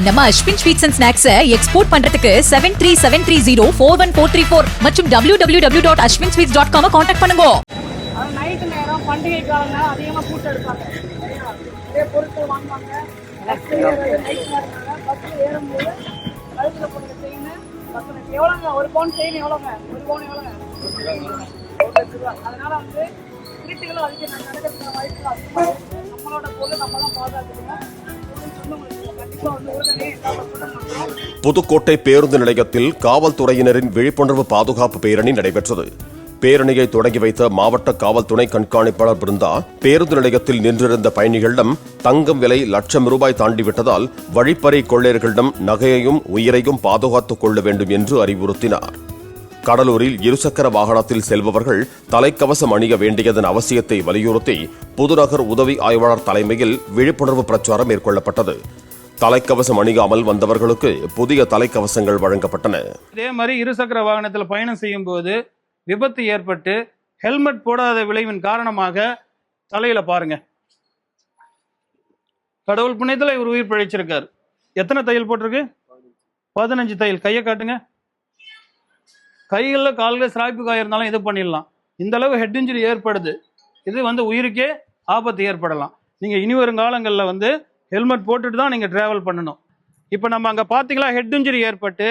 நம்ம Ashwin sweets and snacks export பண்றதுக்கு 7373041434 மற்றும் www.ashwinsweets.com கான்டாக்ட் பண்ணுங்க. நைட் நேரம் பண்டிகை காலங்க அதிகமா கூட்டம் எடுப்பாங்க. நிறைய பொருட்கள் வாங்குவாங்க. நைட் நேரம் பஸ்ல ஏறும்போது கழுத்துல போடுற செயின் எவ்வளோங்க? ஒரு பவுன் செயின் எவ்வளோங்க? ஒரு பவுன் எவ்வளோங்க? அதனால வந்து திருட்டுகளும் அதிகம் நடக்கிறதுக்கு வாய்ப்பு அதிகமாக இருக்குது. நம்மளோட பொருள் நம்ம தான் பாதுகாத்துக்கணும். புதுக்கோட்டை பேருந்து நிலையத்தில் காவல்துறையினரின் விழிப்புணர்வு பாதுகாப்பு பேரணி நடைபெற்றது. பேரணியை தொடங்கி வைத்த மாவட்ட காவல் துணை கண்காணிப்பாளர் பிருந்தா பேருந்து நிலையத்தில் நின்றிருந்த பயணிகளிடம் தங்கம் விலை ₹1,00,000 தாண்டிவிட்டதால் வழிப்பறி கொள்ளையர்களிடம் நகையையும் உயிரையும் பாதுகாத்துக் கொள்ள வேண்டும் என்று அறிவுறுத்தினார். கடலூரில் இருசக்கர வாகனத்தில் செல்பவர்கள் தலைக்கவசம் அணிய வேண்டியதன் அவசியத்தை வலியுறுத்தி புதுநகர் உதவி ஆய்வாளர் தலைமையில் விழிப்புணர்வு பிரச்சாரம் மேற்கொள்ளப்பட்டது. தலைக்கவசம் அணியாமல் வந்தவர்களுக்கு புதிய தலைக்கவசங்கள் வழங்கப்பட்டன. இதே மாதிரி இருசக்கர வாகனத்தில் பயணம் செய்யும் போது விபத்து ஏற்பட்டு ஹெல்மெட் போடாத விளைவின் காரணமாக தலையில பாருங்க, கடவுள் புண்ணியத்தில் இவர் உயிர் பிழைச்சிருக்காரு. எத்தனை தையல் போட்டிருக்கு? 15 தையல். கையை காட்டுங்க. கைகளில் கால்கள் சிராய்ப்பு காயிருந்தாலும் இது பண்ணிடலாம். இந்த அளவு ஹெட் இன்ஜுரி ஏற்படுது. இது வந்து உயிருக்கே ஆபத்து ஏற்படலாம். நீங்கள் இனி வரும் காலங்களில் வந்து ஹெல்மெட் போட்டுட்டு தான் நீங்கள் ட்ராவல் பண்ணணும். இப்போ நம்ம அங்கே பார்த்தீங்களா, ஹெட் இன்ஜுரி ஏற்பட்டு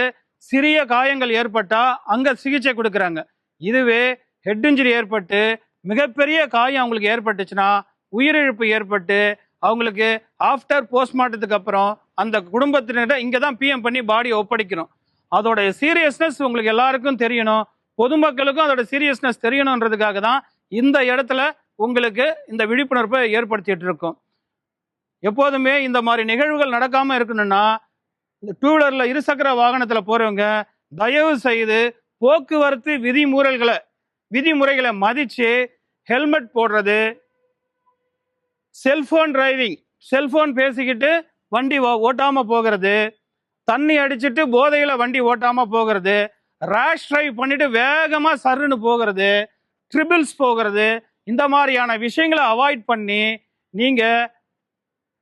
சிறிய காயங்கள் ஏற்பட்டால் அங்கே சிகிச்சை கொடுக்குறாங்க. இதுவே ஹெட் இன்ஜுரி ஏற்பட்டு மிகப்பெரிய காயம் அவங்களுக்கு ஏற்பட்டுச்சுன்னா, உயிரிழப்பு ஏற்பட்டு அவங்களுக்கு ஆஃப்டர் போஸ்ட்மார்ட்டத்துக்கு அப்புறம் அந்த குடும்பத்தினரை இங்கே தான் பிஎம் பண்ணி பாடியை ஒப்படைக்கிறோம். அதோட சீரியஸ்னஸ் உங்களுக்கு எல்லாருக்கும் தெரியணும், பொதுமக்களுக்கும் அதோட சீரியஸ்னஸ் தெரியணுன்றதுக்காக தான் இந்த இடத்துல உங்களுக்கு இந்த விழிப்புணர்வை ஏற்படுத்திட்டு இருக்கோம். எப்போதுமே இந்த மாதிரி நிகழ்வுகள் நடக்காம இருக்கணும்னா, இந்த டூ வீலர்ல இருசக்கர வாகனத்துல போறவங்க தயவு செய்து போக்குவரத்து விதிமுறைகளை மதிச்சு ஹெல்மெட் போடுறது, செல்போன் டிரைவிங், செல்போன் பேசிக்கிட்டு வண்டி ஓட்டாம போகிறது, தண்ணி அடிச்சுட்டு போதையில வண்டி ஓட்டாம போகிறது, ரேஷ் டிரைவ் பண்ணிட்டு வேகமா சருன்னு போகிறது, ட்ரிபிள்ஸ் போகிறது, இந்த மாதிரியான விஷயங்களை அவாய்ட் பண்ணி நீங்க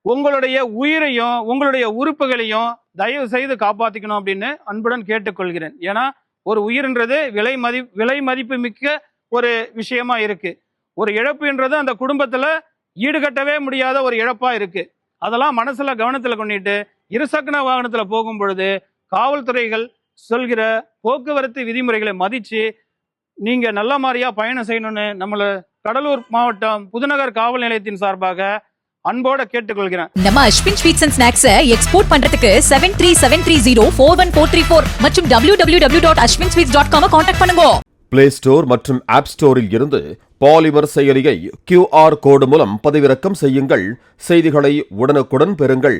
உங்களுடைய உயிரையும் உங்களுடைய உறுப்புகளையும் தயவு செய்து காப்பாத்திக்கணும் அப்படின்னு அன்புடன் கேட்டுக்கொள்கிறேன். ஏன்னா ஒரு உயிர்ன்றது விலை மதிப்பு மிக்க ஒரு விஷயமா இருக்கு. ஒரு இழப்புன்றது அந்த குடும்பத்துல ஈடுகட்டவே முடியாத ஒரு இழப்பா இருக்கு. அதெல்லாம் மனசுல கவனத்துல கொண்டுட்டு இருசக்கர வாகனத்துல போகும் பொழுது காவல்துறைகள் சொல்கிற போக்குவரத்து விதிமுறைகளை மதிச்சு நீங்க நல்ல மாதிரியா பயணம் செய்யணும்னு நம்மள கடலூர் மாவட்டம் புதுநகர் காவல் நிலையத்தின் சார்பாக அன்போட கேட்டுக்கொள்கிறேன். நம்ம Ashwin sweets and snacks export பண்றதுக்கு 7373041434 மற்றும் www.ashwinsweets.com கான்டாக்ட் பண்ணுங்க. பிளே ஸ்டோர் மற்றும் ஆப் ஸ்டோரில் இருந்து பாலிமர் செயலியை QR கோடு மூலம் பதிவிறக்கம் செய்யுங்கள். செய்திகளை உடனுக்குடன் பெறுங்கள்.